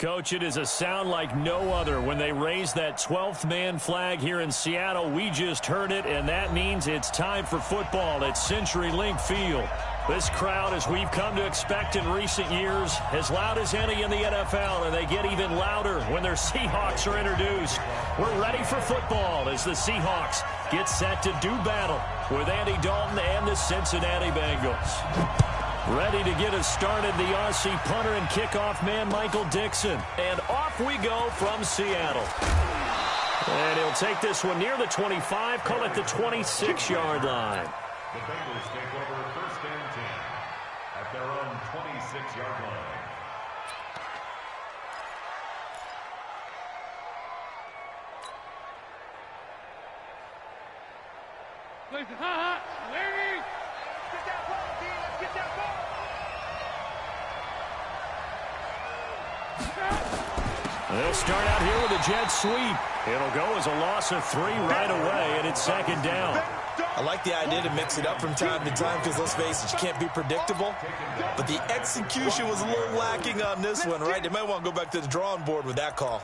Coach, it is a sound like no other when they raise that 12th man flag here in Seattle. We just heard it, and that means it's time for football at CenturyLink Field. This crowd, as we've come to expect in recent years, as loud as any in the NFL, and they get even louder when their Seahawks are introduced. We're ready for football as the Seahawks get set to do battle with Andy Dalton and the Cincinnati Bengals. Ready to get us started, the Aussie punter and kickoff man, Michael Dixon. And off we go from Seattle. And he'll take this one near the 25, call it the 26-yard line. The Bengals take over first and 10 at their own 26-yard line. Larry! Get that ball, D! Let's get that ball! They'll start out here with a jet sweep. It'll go as a loss of 3 right away, and it's second down. I like the idea to mix it up from time to time because, let's face it, you can't be predictable. But the execution was a little lacking on this one, right? They might want to go back to the drawing board with that call.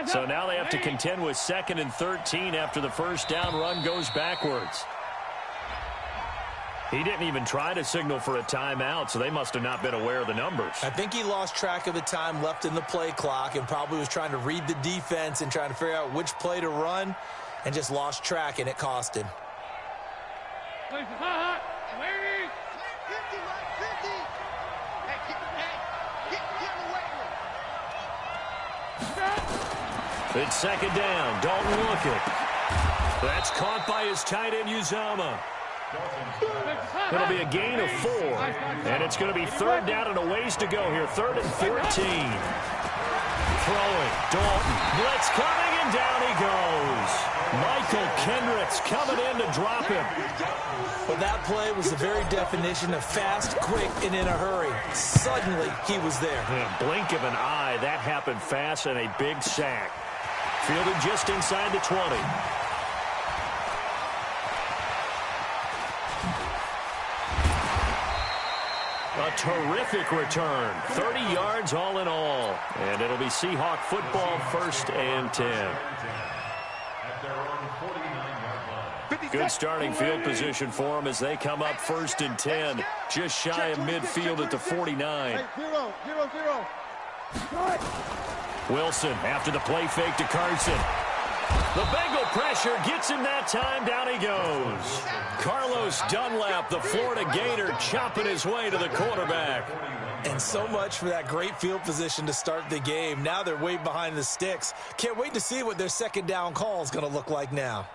So now they have to contend with 2nd and 13 after the first down run goes backwards. He didn't even try to signal for a timeout, so they must have not been aware of the numbers. I think he lost track of the time left in the play clock and probably was trying to read the defense and trying to figure out which play to run and just lost track, and it cost him. It's second down. Dalton looking. That's caught by his tight end, Uzama. It'll be a gain of 4. And it's going to be 3rd down and a ways to go here. 3rd and 14. Throwing. Dalton. Blitz coming, and down he goes. Michael Kendricks coming in to drop him. Well, that play was the very definition of fast, quick, and in a hurry. Suddenly, he was there. In a blink of an eye, that happened fast, and a big sack. Fielded just inside the 20. A terrific return. 30 yards all in all. And it'll be Seahawk football, 1st and 10. Good starting field position for them as they come up 1st and 10. Just shy of midfield at the 49. Wilson after the play fake to Carson. The Bengal pressure gets him that time. Down he goes. Carlos Dunlap, the Florida Gator, chopping his way to the quarterback. And so much for that great field position to start the game. Now they're way behind the sticks. Can't wait to see what their second down call is going to look like now.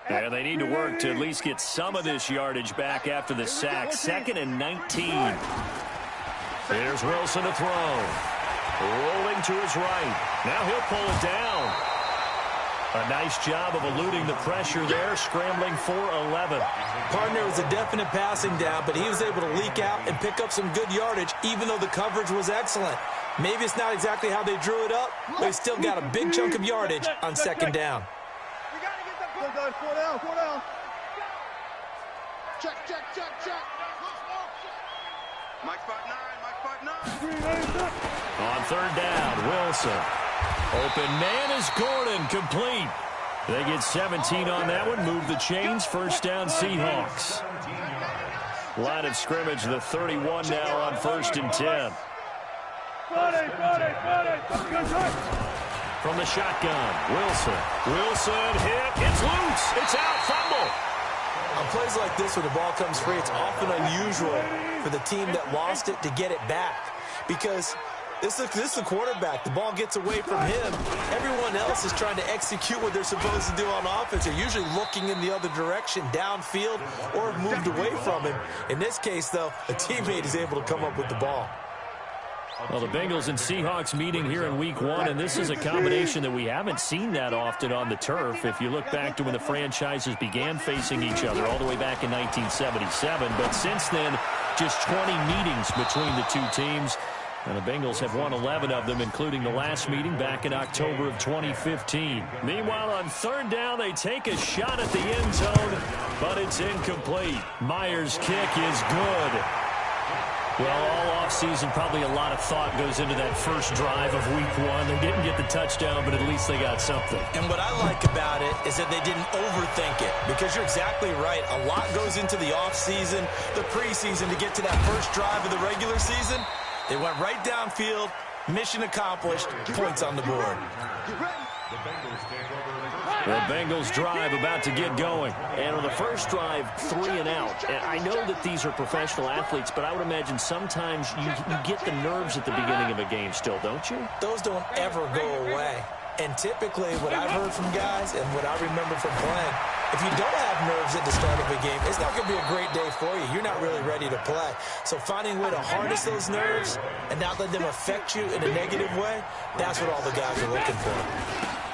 And they need to work to at least get some of this yardage back after the sack. 2nd and 19. Here's Wilson to throw. Rolling to his right. Now he'll pull it down. A nice job of eluding the pressure there, scrambling for 11. Partner was a definite passing down, but he was able to leak out and pick up some good yardage, even though the coverage was excellent. Maybe it's not exactly how they drew it up, but they still got a big chunk of yardage on 2nd down. Four down. Check. Mike spot 9. On 3rd down, Wilson. Open man is Gordon, complete. They get 17 on that one, move the chains, 1st down Seahawks. Line of scrimmage, the 31 now on 1st and 10. From the shotgun, Wilson hit, it's loose, it's out, fumble. On plays like this, when the ball comes free, it's often unusual for the team that lost it to get it back. Because this is the quarterback. The ball gets away from him. Everyone else is trying to execute what they're supposed to do on offense. They're usually looking in the other direction, downfield, or have moved away from him. In this case, though, a teammate is able to come up with the ball. Well, the Bengals and Seahawks meeting here in Week 1, and this is a combination that we haven't seen that often on the turf. If you look back to when the franchises began facing each other all the way back in 1977. But since then, just 20 meetings between the two teams. And the Bengals have won 11 of them, including the last meeting back in October of 2015. Meanwhile, on third down, they take a shot at the end zone, but it's incomplete. Myers' kick is good. Well, all offseason, probably a lot of thought goes into that first drive of Week 1. They didn't get the touchdown, but at least they got something. And what I like about it is that they didn't overthink it, because you're exactly right. A lot goes into the offseason, the preseason, to get to that first drive of the regular season. They went right downfield, mission accomplished, points on the board. The Bengals drive about to get going. And on the first drive, 3 and out. And I know that these are professional athletes, but I would imagine sometimes you get the nerves at the beginning of a game still, don't you? Those don't ever go away. And typically, what I've heard from guys and what I remember from playing, if you don't have nerves at the start of a game, it's not going to be a great day for you. You're not really ready to play. So finding a way to harness those nerves and not let them affect you in a negative way, that's what all the guys are looking for.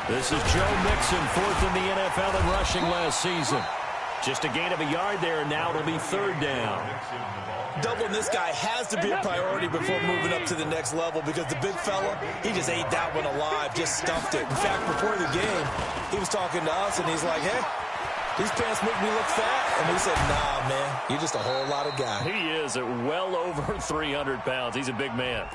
This is Joe Mixon, 4th in the NFL in rushing last season. Just a gain of a yard there, and now it'll be third down. Doubling this guy has to be a priority before moving up to the next level, because the big fella, he just ate that one alive, just stuffed it. In fact, before the game, he was talking to us, and he's like, hey, these pants make me look fat. And we said, nah, man, you're just a whole lot of guy. He is at well over 300 pounds. He's a big man.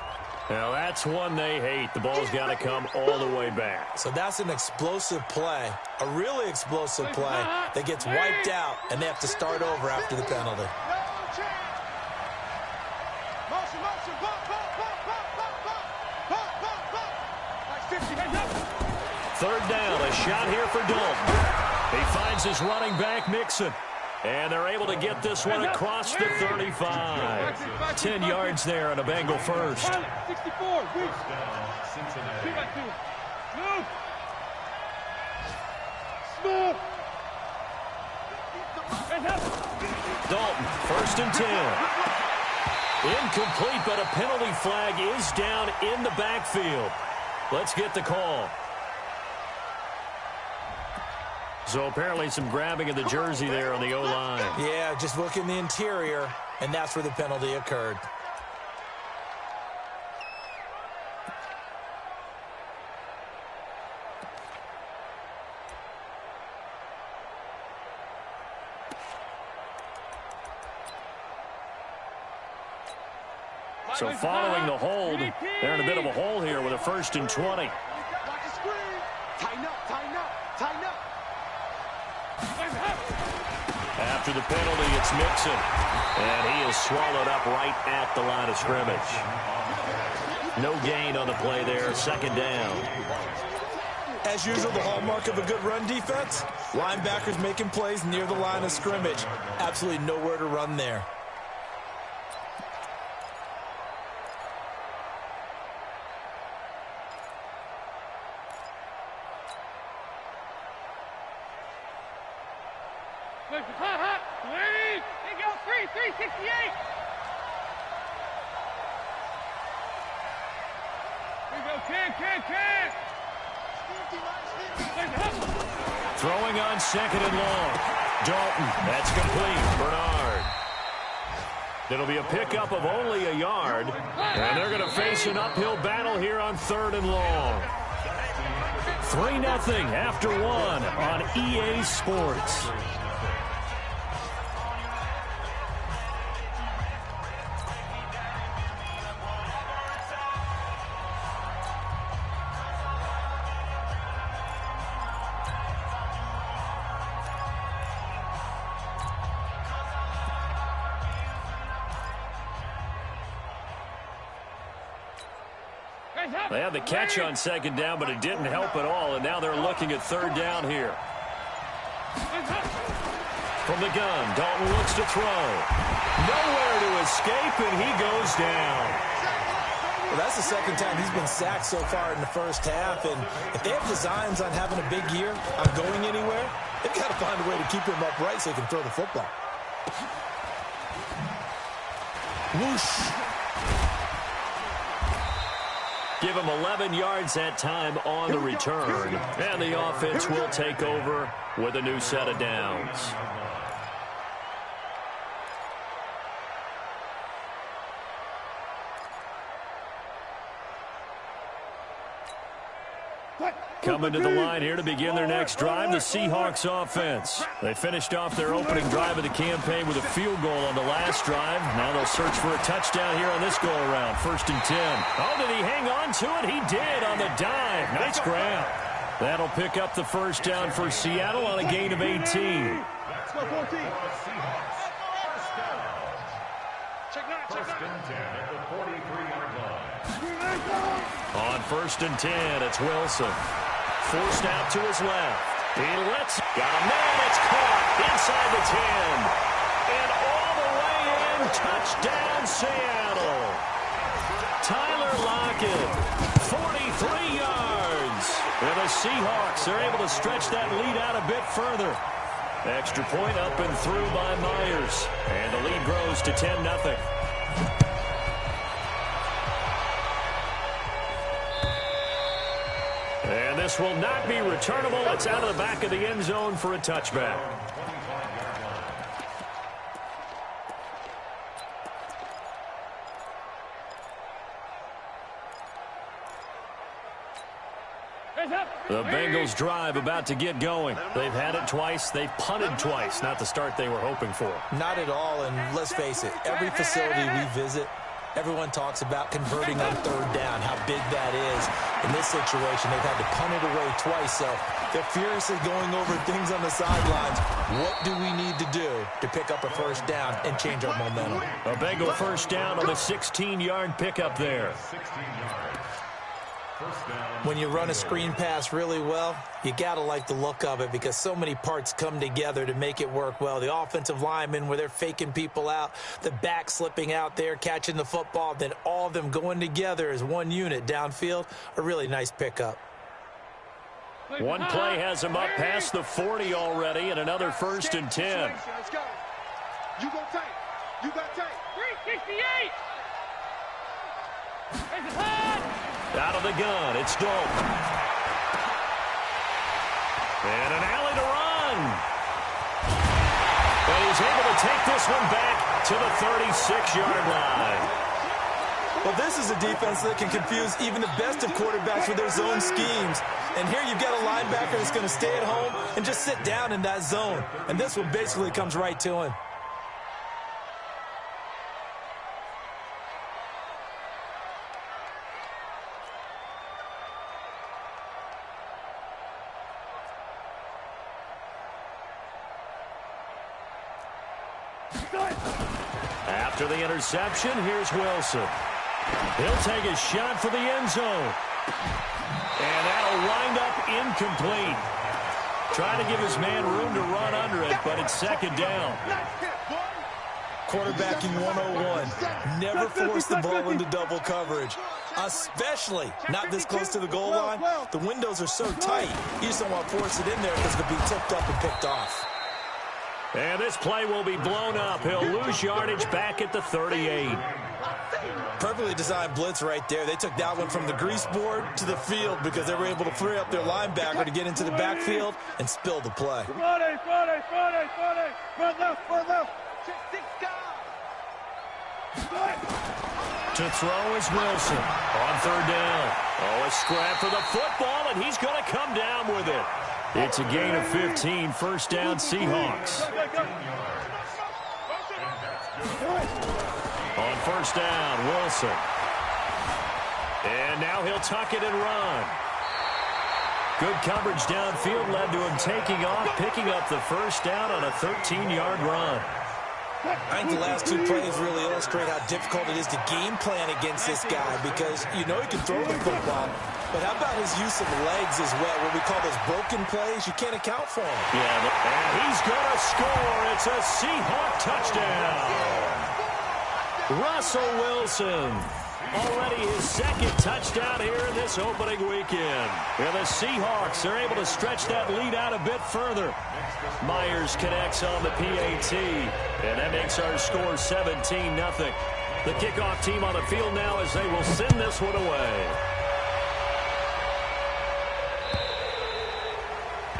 Now, that's one they hate. The ball's got to come all the way back. So that's an explosive play, a really explosive play that gets wiped out, and they have to start over after the penalty. Third down, a shot here for Dalton. He finds his running back, Mixon. And they're able to get this one across the 35. 10 yards there on a Bengal first. 64. Dalton, 1st and 10. Incomplete, but a penalty flag is down in the backfield. Let's get the call. So apparently some grabbing of the jersey there on the O-line. Yeah, just look in the interior, and that's where the penalty occurred. So following the hold, they're in a bit of a hole here with a 1st and 20. After the penalty, it's Mixon. And he is swallowed up right at the line of scrimmage. No gain on the play there, 2nd down. As usual, the hallmark of a good run defense, linebackers making plays near the line of scrimmage. Absolutely nowhere to run there. Throwing on 2nd and long. Dalton, that's complete. Bernard. It'll be a pickup of only a yard. And they're going to face an uphill battle here on 3rd and long. 3-0 after 1 on EA Sports. They had the catch on 2nd down, but it didn't help at all, and now they're looking at 3rd down here. From the gun, Dalton looks to throw. Nowhere to escape, and he goes down. Well, that's the 2nd time he's been sacked so far in the first half, and if they have designs on having a big year, on going anywhere, they've got to find a way to keep him upright so he can throw the football. Whoosh. Give him 11 yards that time on the return. And the offense will take over with a new set of downs. Coming to the line here to begin their next drive, the Seahawks offense. They finished off their opening drive of the campaign with a field goal on the last drive. Now they'll search for a touchdown here on this go-around. 1st and 10. Oh, did he hang on to it? He did on the dive. Nice grab. That'll pick up the first down for Seattle on a gain of 18. Let's go, 14. First and 10 at the 43-yard line. On 1st and 10, it's Wilson. Forced out to his left. He lets. Got a man. It's caught inside the 10. And all the way in. Touchdown, Seattle. Tyler Lockett, 43 yards. And the Seahawks are able to stretch that lead out a bit further. Extra point up and through by Myers. And the lead grows to 10-0. And this will not be returnable. It's out of the back of the end zone for a touchback. The Bengals drive about to get going. They've had it twice. They've punted twice. Not the start they were hoping for. Not at all, and let's face it, every facility we visit, everyone talks about converting on 3rd down, how big that is. In this situation, they've had to punt it away twice, so they're furiously going over things on the sidelines. What do we need to do to pick up a 1st down and change our momentum? A Bengal 1st down on the 16-yard pickup there. 16 yards. First down. When you run a screen pass really well, you got to like the look of it because so many parts come together to make it work well. The offensive linemen, where they're faking people out, the back slipping out there, catching the football, then all of them going together as one unit downfield, a really nice pickup. One play has him up past the 40 already, and another 1st and 10. Let's go. You go tight. You got tight. 368. Out of the gun, it's Dalton. And an alley to run. And he's able to take this one back to the 36-yard line. Well, this is a defense that can confuse even the best of quarterbacks with their zone schemes. And here you've got a linebacker that's going to stay at home and just sit down in that zone. And this one basically comes right to him. After the interception, here's Wilson. He'll take a shot for the end zone. And that'll wind up incomplete. Trying to give his man room to run under it, but it's 2nd down. Quarterbacking 101. Never force the ball into double coverage, especially not this close to the goal line. The windows are so tight, you just don't want to force it in there because it'll be tipped up and picked off. And this play will be blown up. He'll lose yardage back at the 38. Perfectly designed blitz right there. They took that one from the grease board to the field because they were able to free up their linebacker to get into the backfield and spill the play. Friday. Run left. To throw is Wilson on 3rd down. Oh, a scrap for the football, and he's going to come down with it. It's a gain of 15, 1st down Seahawks. On 1st down, Wilson. And now he'll tuck it and run. Good coverage downfield led to him taking off, picking up the 1st down on a 13-yard run. I think the last 2 plays really illustrate how difficult it is to game plan against this guy because you know he can throw the football, but how about his use of legs as well, what we call those broken plays? You can't account for him. Yeah, and he's going to score. It's a Seahawk touchdown. Russell Wilson, already his 2nd touchdown here in this opening weekend. And the Seahawks are able to stretch that lead out a bit further. Myers connects on the PAT, and that makes our score 17-0. The kickoff team on the field now as they will send this one away.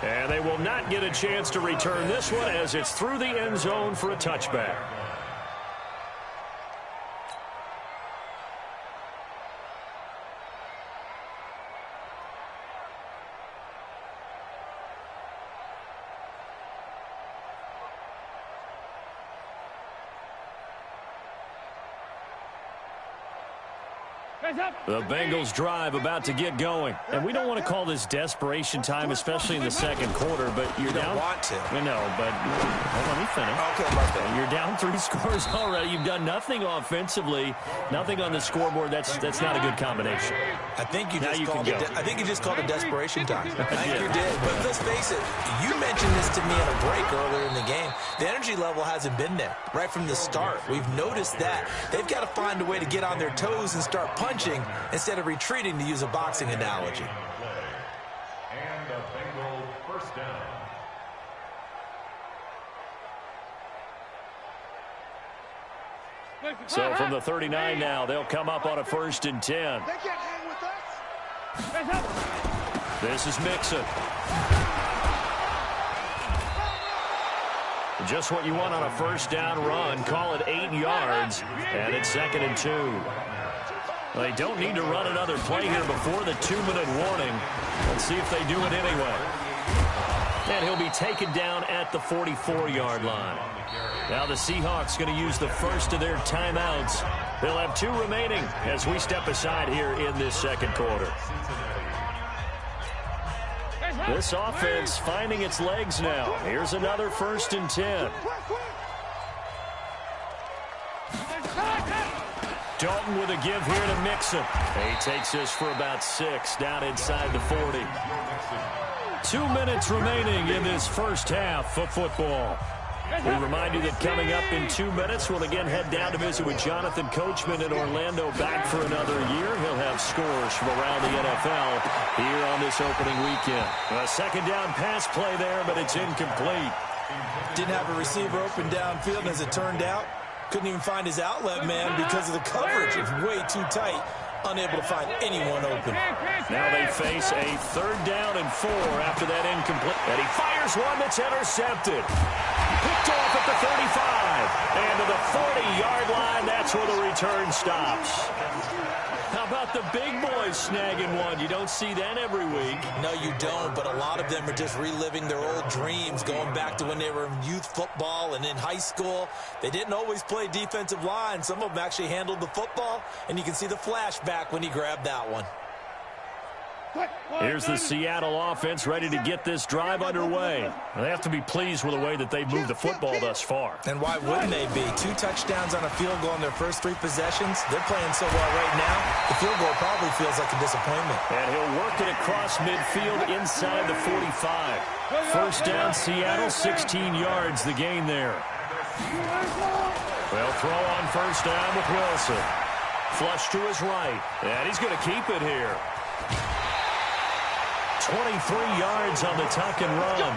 And they will not get a chance to return this one as it's through the end zone for a touchback. The Bengals drive about to get going. And we don't want to call this desperation time, especially in the second quarter, but you're down. You don't want to. I know, but let me finish. Okay, my bad. You're down 3 scores already. You've done nothing offensively, nothing on the scoreboard. That's not a good combination. I think you just called it desperation time. I think you did. But let's face it, you mentioned this to me at a break earlier in the game. The energy level hasn't been there right from the start. We've noticed that. They've got to find a way to get on their toes and start punching instead of retreating, to use a boxing analogy. And a Bengal first down. So from the 39 now, they'll come up on a 1st and 10. They can't hang with us. This is Mixon. Just what you want on a 1st down run. Call it 8 yards, and it's 2nd and 2. They don't need to run another play here before the 2-minute warning. Let's see if they do it anyway. And he'll be taken down at the 44-yard line. Now the Seahawks going to use the first of their timeouts. They'll have 2 remaining as we step aside here in this second quarter. This offense finding its legs now. Here's another 1st and 10. Dalton with a give here to Mixon. He takes this for about 6 down inside the 40. 2 minutes remaining in this first half of football. We remind you that coming up in 2 minutes, we'll again head down to visit with Jonathan Coachman in Orlando, back for another year. He'll have scores from around the NFL here on this opening weekend. A 2nd down pass play there, but it's incomplete. Didn't have a receiver open downfield, and as it turned out, couldn't even find his outlet man because of the coverage. It's way too tight. Unable to find anyone open. Now they face a 3rd down and 4 after that incomplete. And he fires one that's intercepted. Picked off at the 35. And to the 40-yard line, that's where the return stops. How about the big boys snagging one? You don't see that every week. No, you don't, but a lot of them are just reliving their old dreams, going back to when they were in youth football and in high school. They didn't always play defensive line. Some of them actually handled the football, and you can see the flashback when he grabbed that one. Here's the Seattle offense ready to get this drive underway. They have to be pleased with the way that they've moved the football thus far. And why wouldn't they be? 2 touchdowns on a field goal in their first 3 possessions. They're playing so well right now, the field goal probably feels like a disappointment. And he'll work it across midfield inside the 45. 1st down, Seattle, 16 yards, the gain there. They'll throw on 1st down with Wilson. Flush to his right, and he's going to keep it here. 23 yards on the tuck and run.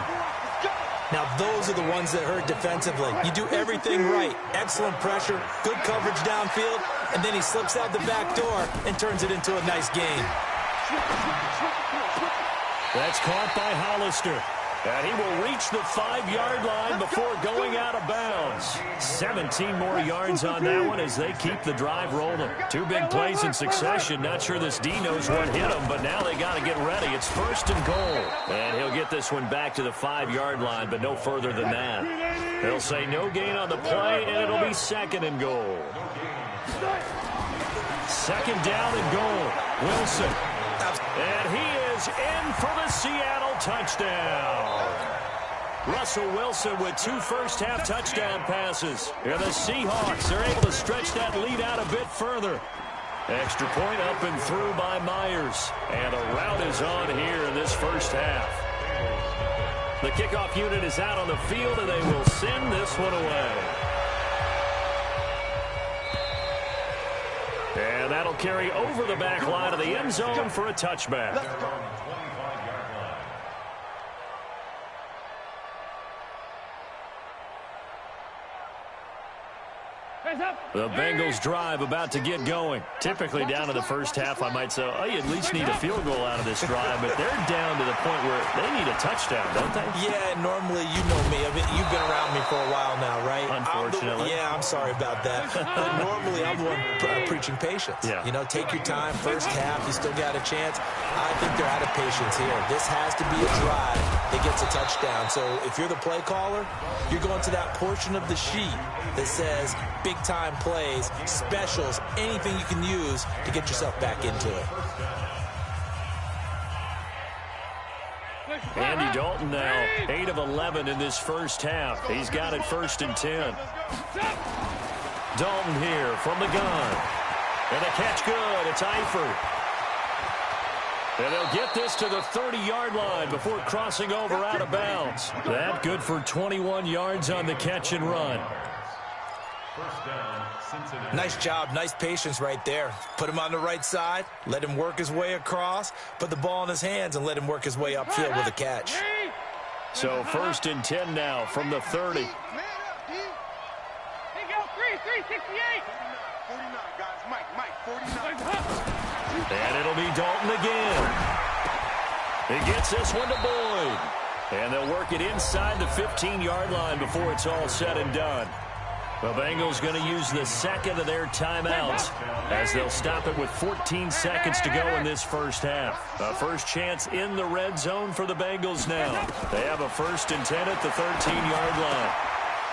Now, those are the ones that hurt defensively. You do everything right. Excellent pressure, good coverage downfield, and then he slips out the back door and turns it into a nice gain. That's caught by Hollister. And he will reach the 5-yard line before going out of bounds. 17 more yards on that one as they keep the drive rolling. 2 big plays in succession. Not sure this D knows what hit him, but now they got to get ready. It's 1st and goal. And he'll get this one back to the 5-yard line, but no further than that. They'll say no gain on the play, and it'll be 2nd and goal. 2nd down and goal. Wilson. And he is in for the Seattle touchdown. Russell Wilson with 2 first-half touchdown passes. And the Seahawks are able to stretch that lead out a bit further. Extra point up and through by Myers. And a rout is on here in this first half. The kickoff unit is out on the field, and they will send this one away. And that'll carry over the back line of the end zone for a touchback. The Bengals drive about to get going. Typically down to the first half, I might say, oh, you at least need a field goal out of this drive, but they're down to the point where they need a touchdown, don't they? Yeah, normally, you know me. I mean, you've been around me for a while now, right? Unfortunately. I'm sorry about that. But normally, I'm the one preaching patience. Yeah. You know, take your time. First half, you still got a chance. I think they're out of patience here. This has to be a drive that gets a touchdown. So if you're the play caller, you're going to that portion of the sheet that says big-time plays, specials, anything you can use to get yourself back into it. Andy Dalton now 8 of 11 in this first half. He's got it 1st and 10. Dalton here from the gun. And the catch good. It's Eifert. And they'll get this to the 30-yard line before crossing over out of bounds. That good for 21 yards on the catch and run. First down, Cincinnati. Nice job, nice patience right there. Put him on the right side, let him work his way across, put the ball in his hands, and let him work his way upfield with a catch. So 1st and 10 now from the 30. 49, guys. Mike, 49. And it'll be Dalton again. He gets this one to Boyd. And they'll work it inside the 15-yard line before it's all said and done. The Bengals going to use the second of their timeouts as they'll stop it with 14 seconds to go in this first half. A first chance in the red zone for the Bengals now. They have a 1st and 10 at the 13-yard line.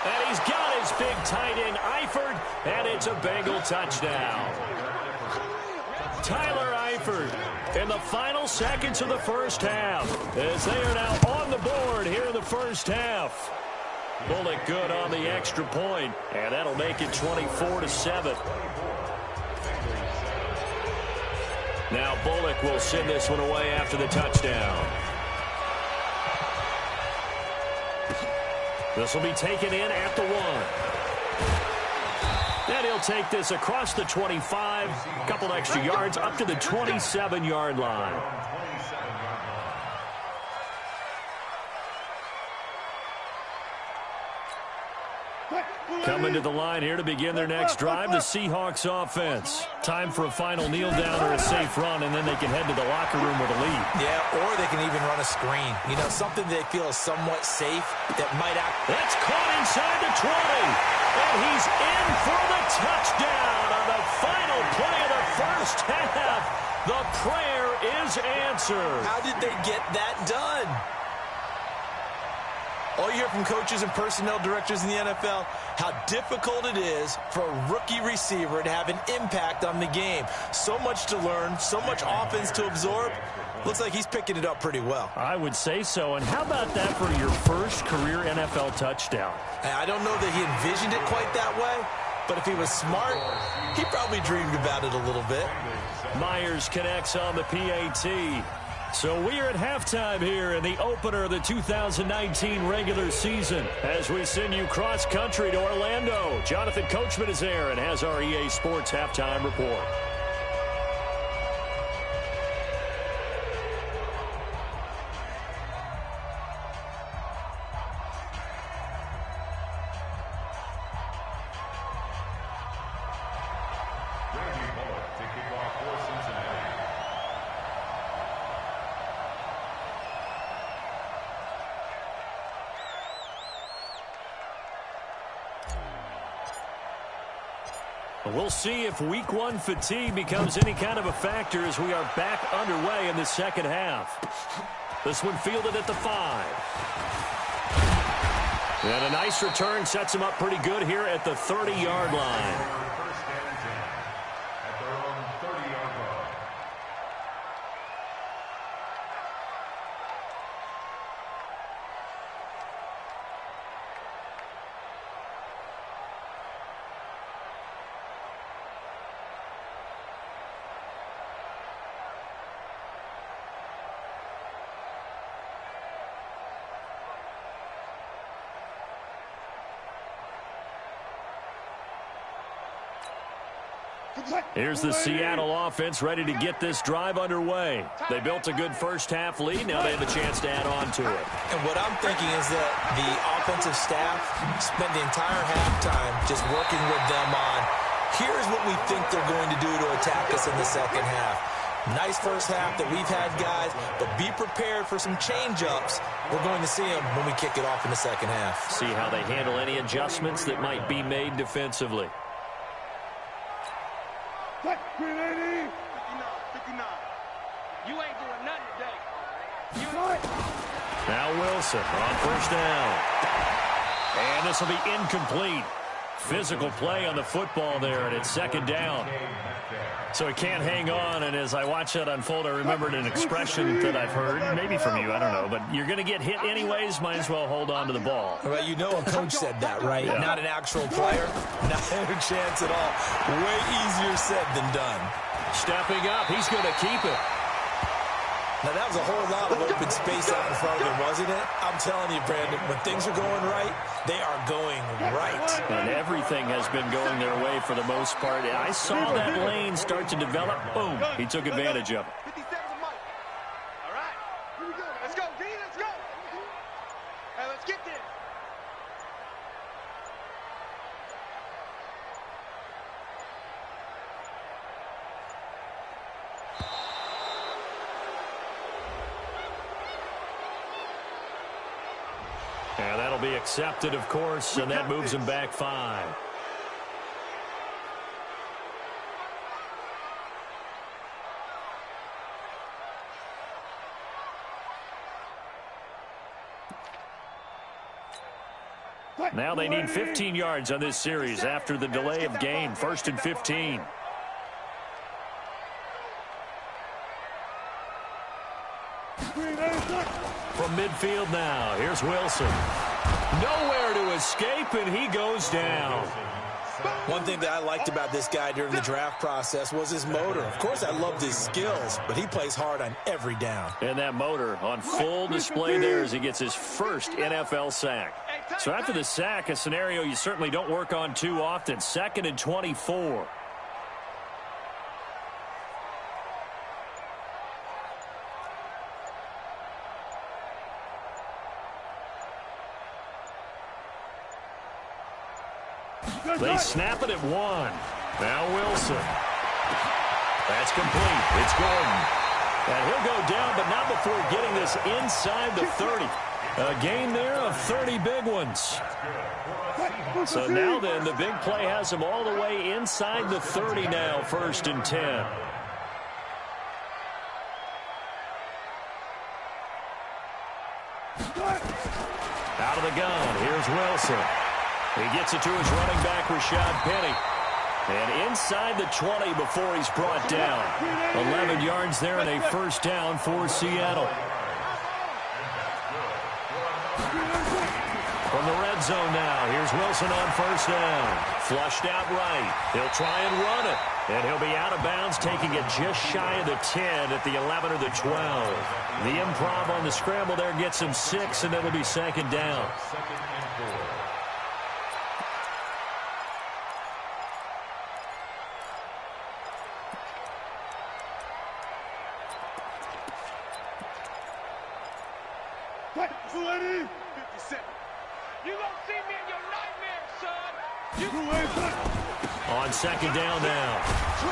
And he's got his big tight end, Eifert, and it's a Bengal touchdown. Tyler Eifert in the final seconds of the first half as they are now on the board here in the first half. Bullock good on the extra point, and that'll make it 24-7. Now Bullock will send this one away after the touchdown. This will be taken in at the 1. And he'll take this across the 25, a couple extra yards up to the 27-yard line. Coming to the line here to begin their next drive, the Seahawks offense. Time for a final kneel down or a safe run, and then they can head to the locker room with a lead. Yeah, or they can even run a screen. You know, something they feel is somewhat safe that might act. That's caught inside the 20. And he's in for the touchdown on the final play of the first half. The prayer is answered. How did they get that done? All you hear from coaches and personnel directors in the NFL, how difficult it is for a rookie receiver to have an impact on the game. So much to learn, so much offense to absorb. Looks like he's picking it up pretty well. I would say so. And how about that for your first career NFL touchdown? I don't know that he envisioned it quite that way, but if he was smart, he probably dreamed about it a little bit. Myers connects on the PAT. So we are at halftime here in the opener of the 2019 regular season as we send you cross-country to Orlando. Jonathan Coachman is there and has our EA Sports halftime report. We'll see if week 1 fatigue becomes any kind of a factor as we are back underway in the second half. This one fielded at the 5. And a nice return sets him up pretty good here at the 30-yard line. First and 10 at their own 30-yard line. Here's the Seattle offense ready to get this drive underway. They built a good first-half lead. Now they have a chance to add on to it. And what I'm thinking is that the offensive staff spent the entire halftime just working with them on, here's what we think they're going to do to attack us in the second half. Nice first half that we've had, guys, but be prepared for some change-ups. We're going to see them when we kick it off in the second half. See how they handle any adjustments that might be made defensively. 59. You ain't doing nothing today. Now Wilson on first down. And this will be incomplete. Physical play on the football there, and it's second down. So he can't hang on, and as I watch that unfold, I remembered an expression that I've heard, maybe from you, I don't know, but you're going to get hit anyways, might as well hold on to the ball. Well, you know a coach said that, right? Yeah. Not an actual player. Not a chance at all. Way easier said than done. Stepping up, he's going to keep it. Now, that was a whole lot of open space out in front of him, wasn't it? I'm telling you, Brandon, when things are going right, they are going right. And everything has been going their way for the most part. I saw that lane start to develop. Boom. He took advantage of it. 57 Mike. All right. Here we go. Let's go, D. Let's go. Hey, let's get there. And that'll be accepted, of course, and that moves him back 5. Now they need 15 yards on this series after the delay of game. 1st and 15. From midfield now, here's Wilson. Nowhere to escape, and he goes down. One thing that I liked about this guy during the draft process was his motor. Of course, I loved his skills, but he plays hard on every down. And that motor on full display there as he gets his first NFL sack. So after the sack, a scenario you certainly don't work on too often. 2nd and 24. They snap it at 1. Now Wilson. That's complete. It's Gordon. And he'll go down, but not before getting this inside the 30. A gain there of 30 big ones. So now then, the big play has him all the way inside the 30 now, 1st and 10. Out of the gun, here's Wilson. He gets it to his running back, Rashad Penny. And inside the 20 before he's brought down. 11 yards there and a first down for Seattle. From the red zone now, here's Wilson on first down. Flushed out right. He'll try and run it. And he'll be out of bounds, taking it just shy of the 10 at the 11 or the 12. The improv on the scramble there gets him 6, and it'll be second down. You gonna see me in your nightmares, son. On second down now,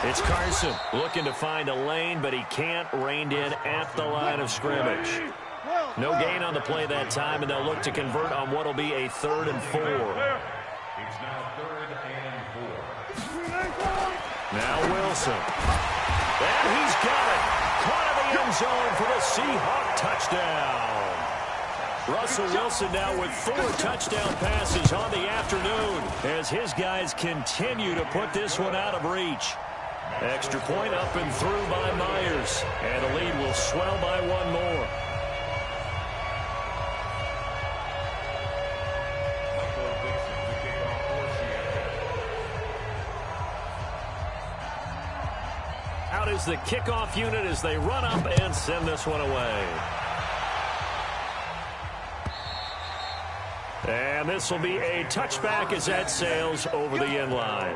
it's Carson looking to find a lane, but he can't. Reined in at the line of scrimmage. No gain on the play that time, and they'll look to convert on what will be a 3rd and 4. It's now 3rd and 4. Now Wilson. And he's got it. Caught in the end zone for the Seahawks touchdown. Russell Wilson now with 4 touchdown passes on the afternoon as his guys continue to put this one out of reach. Extra point up and through by Myers, and the lead will swell by 1 more. Out is the kickoff unit as they run up and send this one away. And this will be a touchback as that sails over the end line.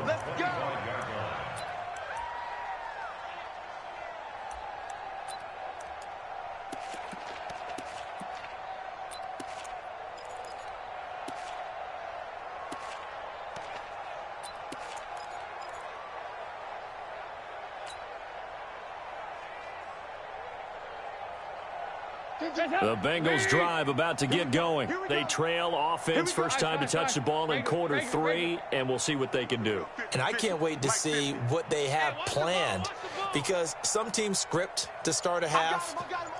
The Bengals drive about to get going. They trail offense first time to touch the ball in quarter 3, and we'll see what they can do. And I can't wait to see what they have planned, because some teams script to start a half.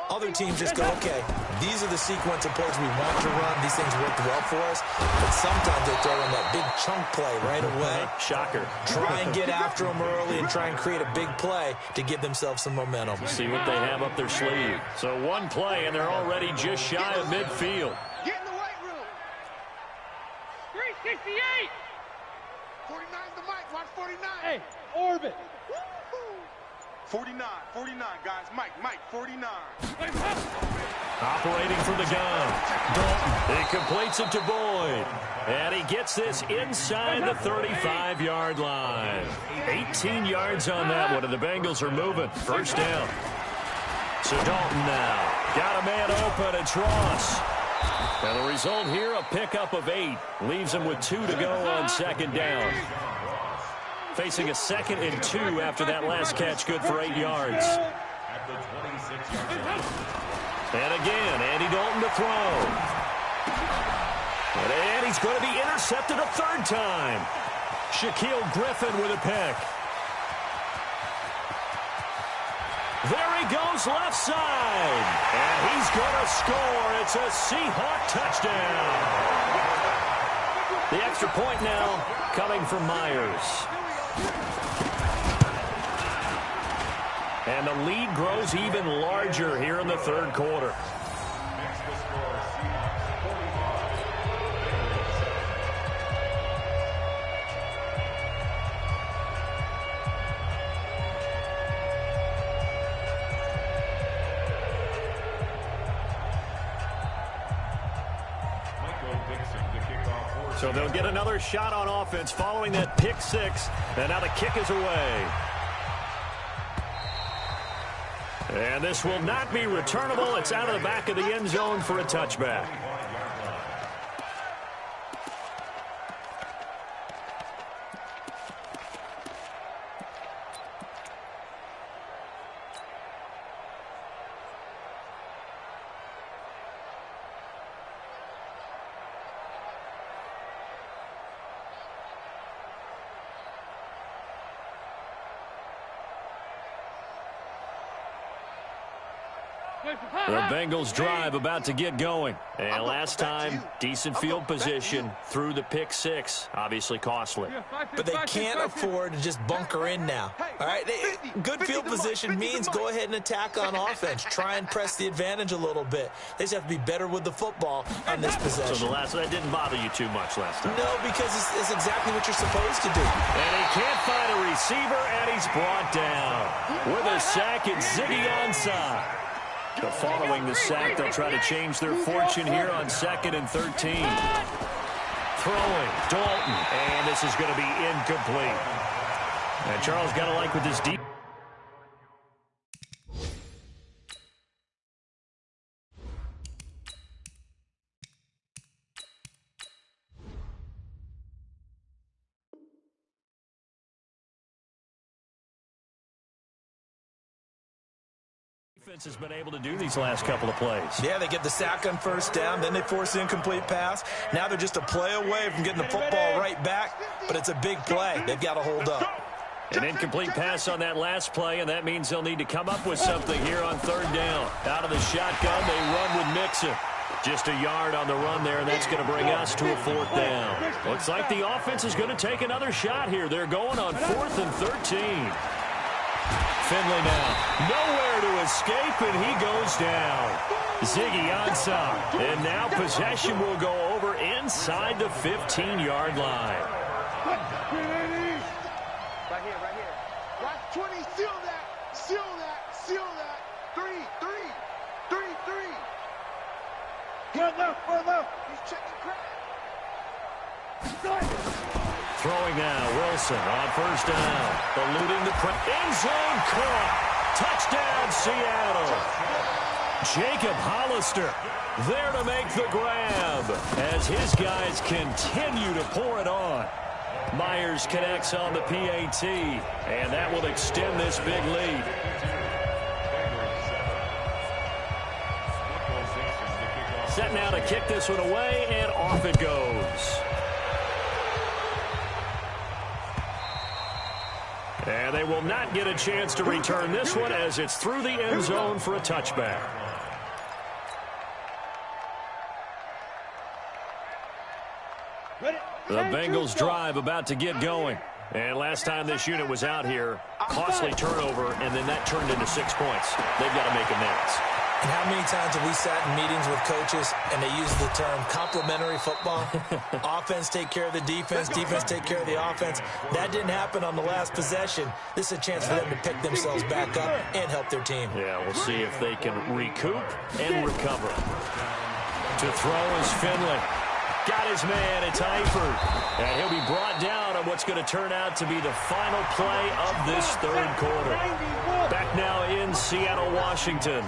Other teams just go, okay, these are the sequence of plays we want to run. These things worked well for us. But sometimes they throw in that big chunk play right away. Shocker. Try and get after them early and try and create a big play to give themselves some momentum. See what they have up their sleeve. So one play, and they're already just shy of midfield. Get in the weight room. 368. 49's the mic. Watch 49. Hey, orbit. 49, guys. Mike, 49. Operating from the gun. Dalton. He completes it to Boyd. And he gets this inside the 35-yard line. 18 yards on that one, and the Bengals are moving. First down. So Dalton now. Got a man open. It's Ross. And the result here, a pickup of 8. Leaves him with 2 to go on second down. Facing a 2nd and 2 after that last catch, good for 8 yards. At the 26-yard line. And again, Andy Dalton to throw. And he's going to be intercepted a 3rd time. Shaquille Griffin with a pick. There he goes left side. And he's going to score. It's a Seahawk touchdown. The extra point now coming from Myers. And the lead grows even larger here in the 3rd quarter. Makes the score Seahawks 45. So they'll get another shot on offense following that pick 6. And now the kick is away. And this will not be returnable. It's out of the back of the end zone for a touchback. The Bengals drive about to get going. And last time, decent field position through the pick 6. Obviously costly. But they can't afford to just bunker in now. All right, good field position means go ahead and attack on offense. Try and press the advantage a little bit. They just have to be better with the football on this possession. So that didn't bother you too much last time? No, because it's exactly what you're supposed to do. And he can't find a receiver, and he's brought down. With a sack, it's Ziggy Ansah. But following the sack, they'll try to change their fortune here on 2nd and 13. Throwing, Dalton, and this is going to be incomplete. And Charles got to like with this deep. Defense has been able to do these last couple of plays. Yeah, they get the sack on first down, then they force the incomplete pass. Now they're just a play away from getting the football right back, but it's a big play. They've got to hold up. An incomplete pass on that last play, and that means they'll need to come up with something here on 3rd down. Out of the shotgun, they run with Mixon. Just a yard on the run there, and that's going to bring us to a 4th down. Looks like the offense is going to take another shot here. They're going on 4th and 13. Finley now, nowhere to escape, and he goes down. Ziggy Ansah, and now possession will go over inside the 15-yard line. Right here. Watch 20, seal that. 3. Good left. He's checking crack. Throwing now, Wilson on first down. Eluding the end zone caught. Touchdown, Seattle. Jacob Hollister there to make the grab as his guys continue to pour it on. Myers connects on the PAT, and that will extend this big lead. to kick this one away, and off it goes. And they will not get a chance to return this one as it's through the end zone for a touchback. The Bengals drive about to get going. And last time this unit was out here, costly turnover, and then that turned into 6 points. They've got to make amends. And how many times have we sat in meetings with coaches and they use the term complementary football? Offense take care of the defense, defense take care of the offense. That didn't happen on the last possession. This is a chance for them to pick themselves back up and help their team. Yeah, we'll see if they can recoup and recover. To throw is Finley. Got his man, it's Eifert. And he'll be brought down on what's going to turn out to be the final play of this third quarter. Back now in Seattle, Washington.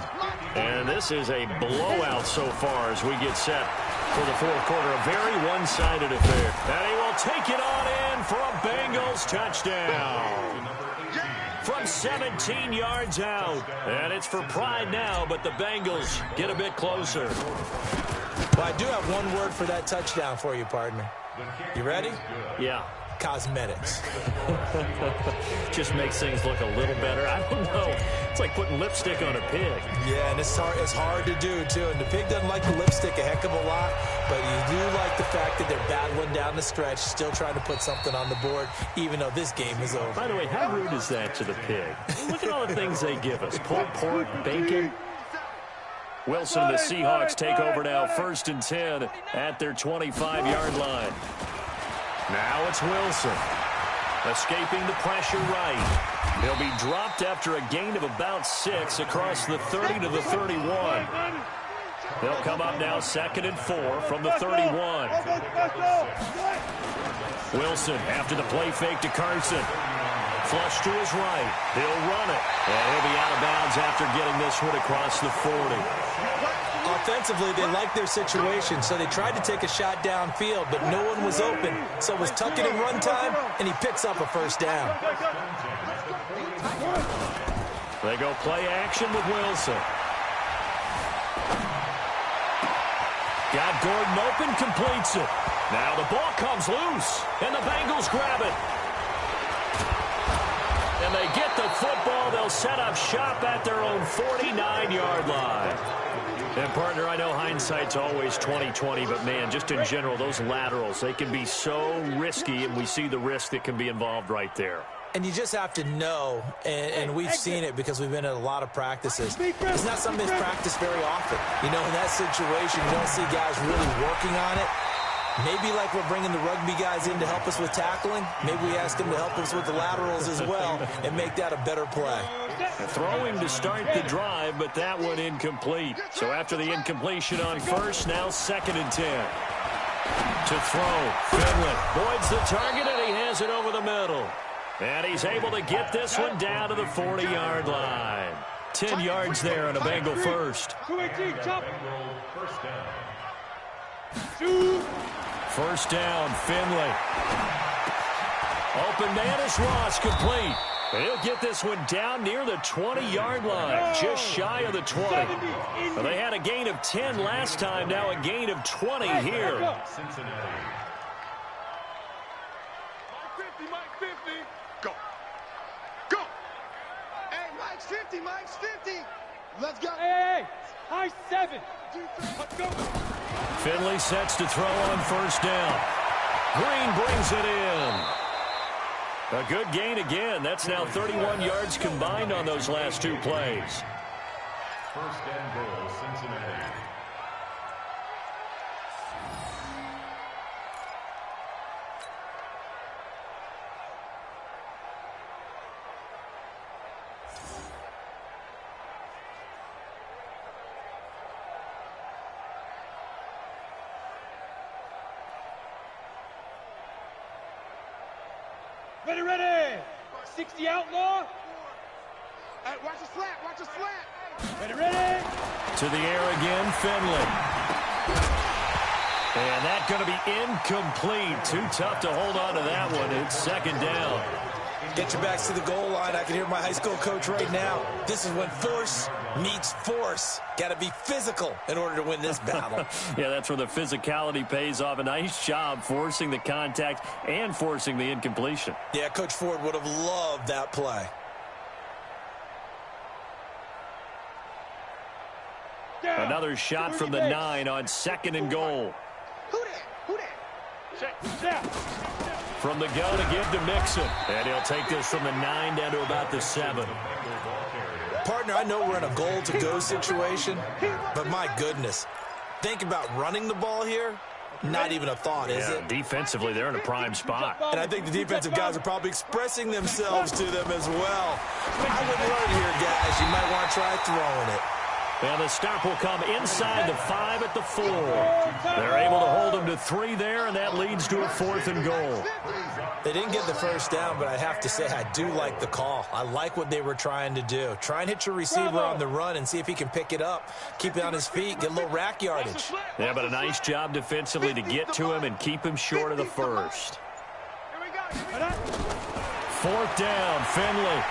And this is a blowout so far as we get set for the fourth quarter. A very one-sided affair. And he will take it on in for a Bengals touchdown. From 17 yards out. And it's for pride now, but the Bengals get a bit closer. Well, I do have one word for that touchdown for you, partner. You ready? Yeah. Cosmetics. Just makes things look a little better. I don't know. It's like putting lipstick on a pig. Yeah, and it's hard to do, too. And the pig doesn't like the lipstick a heck of a lot, but you do like the fact that they're battling down the stretch, still trying to put something on the board, even though this game is over. By the way, how rude is that to the pig? Look at all the things they give us. Pulled pork, bacon. Wilson and the Seahawks take over now, 1st and 10 at their 25-yard line. Now it's Wilson. Escaping the pressure right. He'll be dropped after a gain of about 6 across the 30 to the 31. They'll come up now 2nd and 4 from the 31. Wilson after the play fake to Carson. Flush to his right. He'll run it. And he'll be out of bounds after getting this one across the 40. Offensively, they liked their situation, so they tried to take a shot downfield, but no one was open. So it was tuck it in run time, and he picks up a first down. They go play action with Wilson. Got Gordon open, completes it. Now the ball comes loose, and the Bengals grab it. And they get the football. They'll set up shop at their own 49-yard line. And, partner, I know hindsight's always 20/20, but, man, just in general, those laterals, they can be so risky, and we see the risk that can be involved right there. And you just have to know, and we've seen it because we've been at a lot of practices. It's not something that's practiced very often. You know, in that situation, you don't see guys really working on it. Maybe like we're bringing the rugby guys in to help us with tackling. Maybe we ask them to help us with the laterals as well and make that a better play. Throwing to start the drive, but that one incomplete. So after the incompletion on first, now 2nd and 10. To throw, Finley voids the target, and he has it over the middle. And he's able to get this one down to the 40-yard line. 10 yards there on a Bengal first. 218, chop. First down, Finley. Open man is Ross, complete. He'll get this one down near the 20-yard line, just shy of the 20. Well, they had a gain of 10 last time, now a gain of 20 here. Cincinnati. Mike 50. Go. Go. Hey, Mike's 50. Mike's 50. Let's go. Hey, high 7. Let's go. Finley sets to throw on first down. Green brings it in. A good gain again. That's now 31 yards combined on those last 2 plays. 1st and goal, Cincinnati. Ready. 60 outlaw. Hey, watch the slant. Watch the slant. Ready. To the air again, Finley. And that's going to be incomplete. Too tough to hold on to that one. It's 2nd down. Get your backs to the goal line. I can hear my high school coach right now. This is when force meets force. Got to be physical in order to win this battle. Yeah, that's where the physicality pays off. A nice job forcing the contact and forcing the incompletion. Yeah, Coach Ford would have loved that play. Another shot from the 9 on 2nd and goal. Who that? From the gun to give to Mixon. And he'll take this from the 9 down to about the 7. Partner, I know we're in a goal-to-go situation, but my goodness, think about running the ball here. Not even a thought, is it? Defensively, they're in a prime spot. And I think the defensive guys are probably expressing themselves to them as well. I wouldn't run here, guys. You might want to try throwing it. And the stop will come inside the 5 at the 4. They're able to hold them to 3 there, and that leads to a 4th and goal. They didn't get the first down, but I have to say I do like the call. I like what they were trying to do. Try and hit your receiver on the run and see if he can pick it up. Keep it on his feet, get a little rack yardage. Yeah, but a nice job defensively to get to him and keep him short of the first. 4th down, Finley.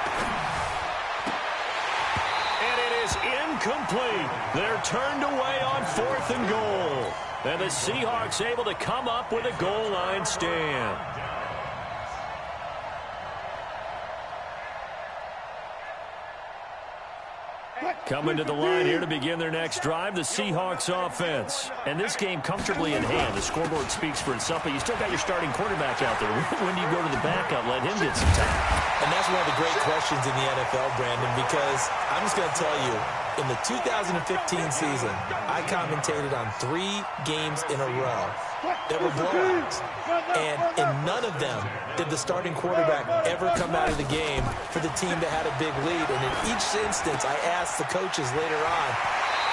Incomplete. They're turned away on 4th and goal. And the Seahawks able to come up with a goal line stand. Coming to the line here to begin their next drive, the Seahawks offense. And this game comfortably in hand. The scoreboard speaks for itself, but you still got your starting quarterback out there. When do you go to the backup, let him get some time? And that's one of the great questions in the NFL, Brandon, because I'm just going to tell you, in the 2015 season, I commentated on 3 games in a row that were blowouts. And in none of them did the starting quarterback ever come out of the game for the team that had a big lead. And in each instance, I asked the coaches later on,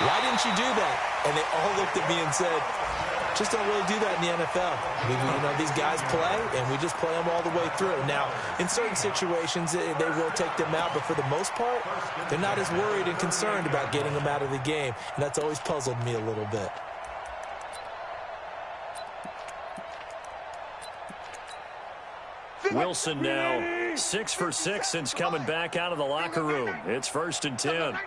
why didn't you do that? And they all looked at me and said, just don't really do that in the NFL. These guys play, and we just play them all the way through. Now, in certain situations, they will take them out, but for the most part, they're not as worried and concerned about getting them out of the game, and that's always puzzled me a little bit. Wilson now 6 for 6 since coming back out of the locker room. It's 1st and 10.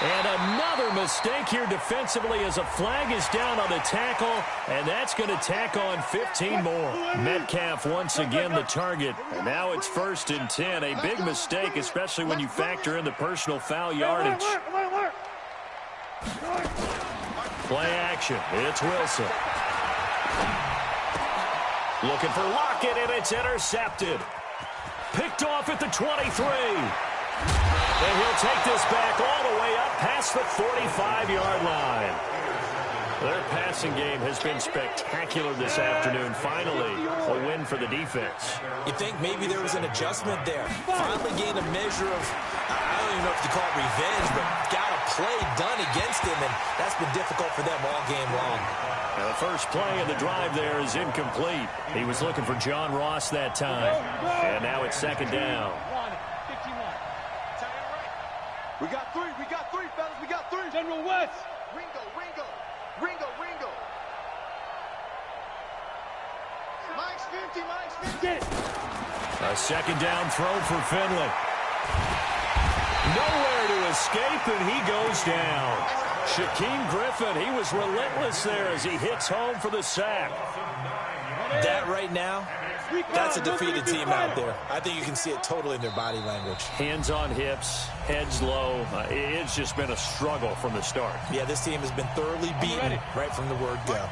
And another mistake here defensively as a flag is down on the tackle, and that's going to tack on 15 more. Metcalf once again the target, and now it's 1st and 10. A big mistake, especially when you factor in the personal foul yardage. Play action. It's Wilson. Looking for Lockett, and it's intercepted. Picked off at the 23. And he'll take this back all the way up past the 45-yard line. Their passing game has been spectacular this afternoon. Finally, a win for the defense. You think maybe there was an adjustment there. Finally gained a measure of, I don't even know if you call it revenge, but got a play done against him, and that's been difficult for them all game long. Now the first play of the drive there is incomplete. He was looking for John Ross that time. And now it's 2nd down. We got 3, fellas, we got 3. General West. Ringo. Mike's 50. A 2nd down throw for Finley. Nowhere to escape, and he goes down. Shaquem Griffin, he was relentless there as he hits home for the sack. That right now, that's a defeated team out there. I think you can see it totally in their body language. Hands on hips, heads low. It's just been a struggle from the start. Yeah, this team has been thoroughly beaten right from the word go.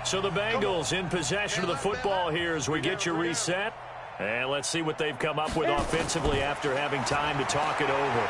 So the Bengals in possession of the football here as we get you reset. And let's see what they've come up with offensively after having time to talk it over.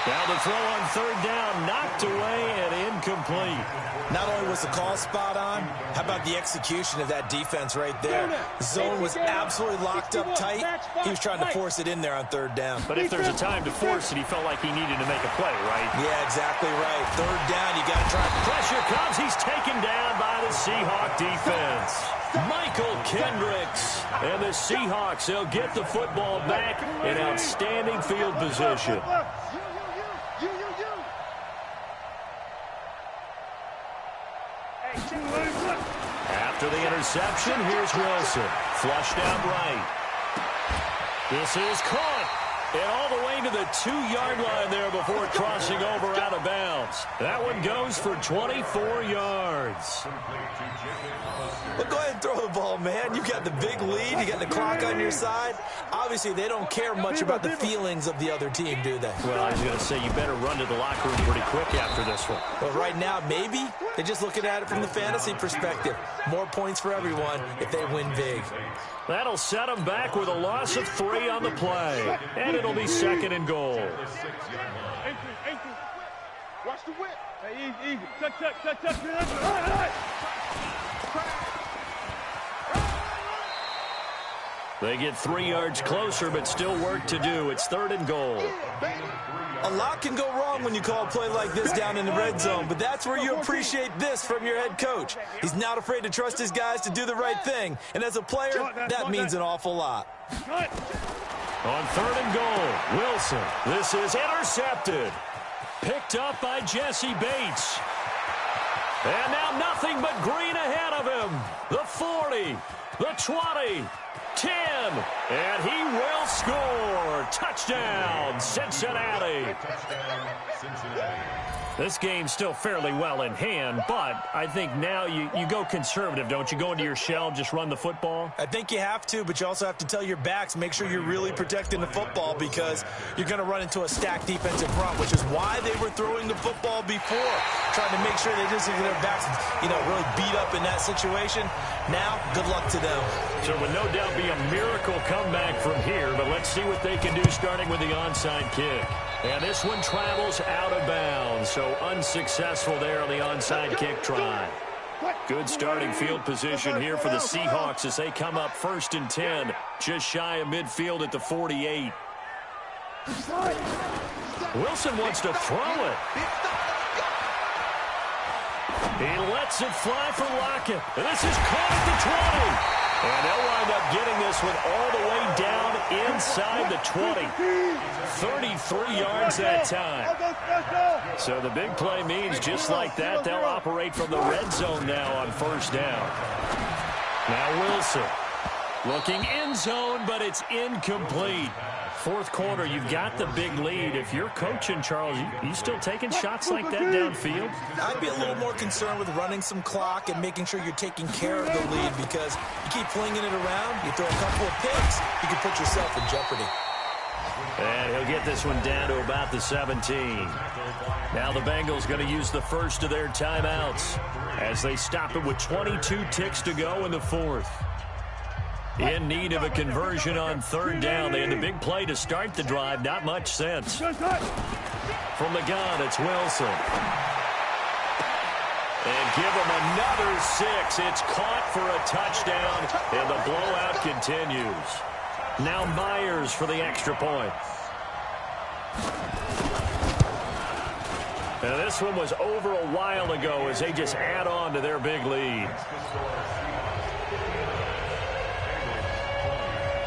Now the throw on third down, knocked away and incomplete. Not only was the call spot on, how about the execution of that defense right there? The zone was absolutely locked up tight. He was trying to force it in there on third down. But if there's a time to force it, he felt like he needed to make a play, right? Yeah, exactly right. Third down, you got to try. Pressure comes. He's taken down by the Seahawk defense. Michael Kendricks. And the Seahawks, they'll get the football back in outstanding field position. After the interception, here's Wilson. Flushed out right. This is caught. And all the way to the 2-yard line there before crossing over out of bounds. That one goes for 24 yards. Well, go ahead and throw the ball, man. You got the big lead. You got the clock on your side. Obviously, they don't care much about the feelings of the other team, do they? Well, I was going to say, you better run to the locker room pretty quick after this one. But right now, maybe they're just looking at it from the fantasy perspective. More points for everyone if they win big. That'll set them back with a loss of 3 on the play. And it'll be 2nd and goal. Watch the whip. Hey, easy. Touch. They get 3 yards closer, but still work to do. It's 3rd and goal. A lot can go wrong when you call a play like this down in the red zone, but that's where you appreciate this from your head coach. He's not afraid to trust his guys to do the right thing, and as a player, that means an awful lot. On 3rd and goal, Wilson. This is intercepted. Picked up by Jesse Bates. And now nothing but green ahead of him. The 40, the 20, 10, and he will score. Touchdown, Cincinnati. This game's still fairly well in hand, but I think now you go conservative, don't you? Go into your shell, just run the football? I think you have to, but you also have to tell your backs, make sure you're really protecting the football because you're going to run into a stacked defensive front, which is why they were throwing the football before, trying to make sure they just get their backs, really beat up in that situation. Now, good luck to them. So it would no doubt be a miracle comeback from here, but let's see what they can do starting with the onside kick. And this one travels out of bounds, so unsuccessful there on the onside kick try. Good starting field position here for the Seahawks as they come up 1st and 10, just shy of midfield at the 48. Wilson wants to throw it. He lets it fly for Lockett. And this is caught at the 20. And they'll wind up getting this one all the way down inside the 20. 33 yards that time. So the big play means just like that, they'll operate from the red zone now on 1st down. Now Wilson looking end zone, but it's incomplete. 4th quarter, you've got the big lead. If you're coaching, Charles, you still taking shots like that downfield? I'd be a little more concerned with running some clock and making sure you're taking care of the lead because you keep flinging it around, you throw a couple of picks, you can put yourself in jeopardy. And he'll get this one down to about the 17. Now the Bengals going to use the first of their timeouts as they stop it with 22 ticks to go in the 4th. In need of a conversion on 3rd down. They had the big play to start the drive. Not much sense. From the gun, it's Wilson. And give him another 6. It's caught for a touchdown, and the blowout continues. Now Myers for the extra point. And this one was over a while ago as they just add on to their big lead.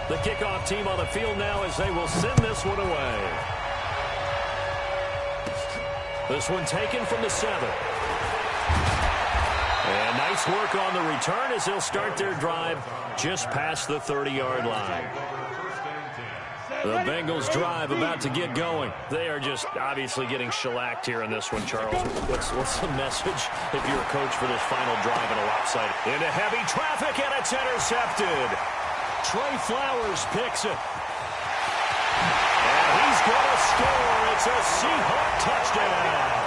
The kickoff team on the field now as they will send this one away. This one taken from the 7. And nice work on the return as they'll start their drive just past the 30-yard line. The Bengals drive about to get going. They are just obviously getting shellacked here in this one, Charles. What's the message if you're a coach for this final drive in a lopsided? Into heavy traffic, and it's intercepted. Trey Flowers picks it. And he's going to score. It's a Seahawk touchdown.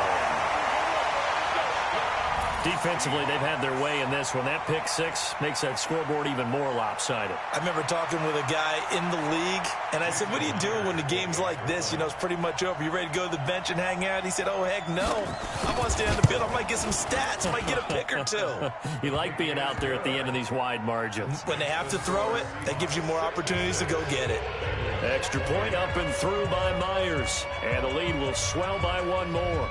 Defensively, they've had their way in this one. That pick six makes that scoreboard even more lopsided. I remember talking with a guy in the league, and I said, what do you do when the game's like this? You know, it's pretty much over. You ready to go to the bench and hang out? He said, oh, heck no. I want to stay on the field. I might get some stats. I might get a pick or two. You like being out there at the end of these wide margins. When they have to throw it, that gives you more opportunities to go get it. Extra point up and through by Myers. And the lead will swell by one more.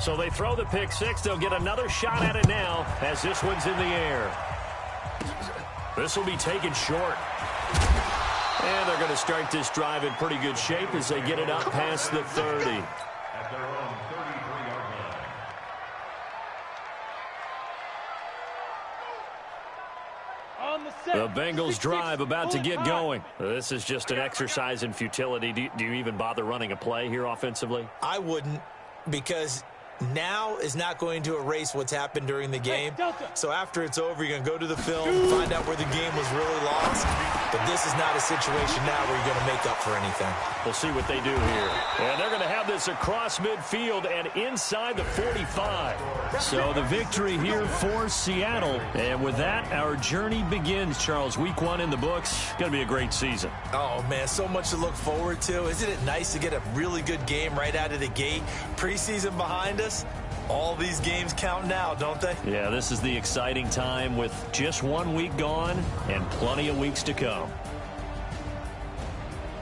So they throw the pick six. They'll get another shot at it now as this one's in the air. This will be taken short. And they're going to start this drive in pretty good shape as they get it up past the 30. At their own 33-yard line. The Bengals drive about to get going. This is just an exercise in futility. Do you even bother running a play here offensively? I wouldn't, because now is not going to erase what's happened during the game. So after it's over, you're going to go to the film, find out where the game was really lost. But this is not a situation now where you're going to make up for anything. We'll see what they do here. And they're going to have this across midfield and inside the 45. So the victory here for Seattle. And with that, our journey begins, Charles. Week 1 in the books. Going to be a great season. Oh, man, so much to look forward to. Isn't it nice to get a really good game right out of the gate? Preseason behind us. All these games count now, don't they? Yeah, this is the exciting time with just 1 week gone and plenty of weeks to come.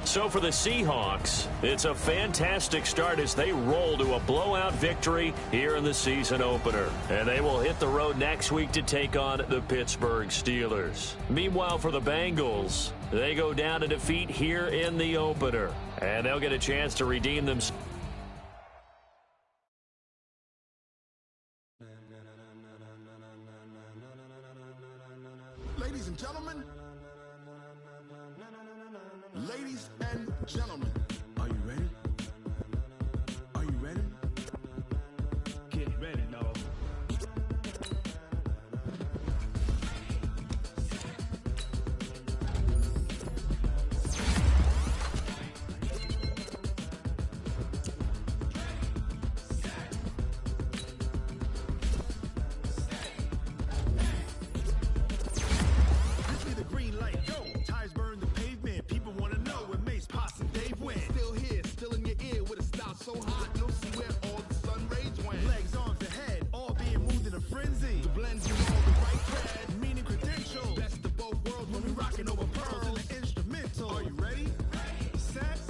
So for the Seahawks, it's a fantastic start as they roll to a blowout victory here in the season opener. And they will hit the road next week to take on the Pittsburgh Steelers. Meanwhile, for the Bengals, they go down to defeat here in the opener. And they'll get a chance to redeem themselves. Ladies and gentlemen, are you ready? Are you ready? Get ready, y'all. So hot, you'll see where all the sun rays went. Legs, arms, ahead, all being moved in a frenzy. To blend you all the right thread, meaning credential. Best of both worlds when we rocking over pearls in the instrumental. Are you ready? Set,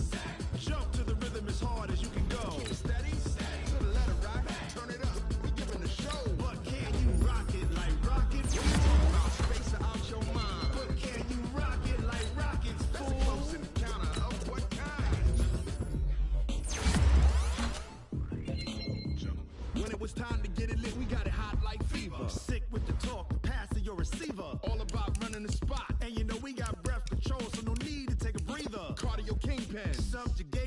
jump to the rhythm as hard as you can go. Keep it steady, to the letter rock, turn it up, we giving the show. But can you rock it like rockets? When you talk about space or out your mind. But can you rock it like rockets? That's a close encounter of what kind? When it was time to get it lit, we got it hot like fever. Sick with the talk, the pass to your receiver. All about running the spot. And you know we got breath control, so no need to take a breather. Cardio kingpin, subjugate.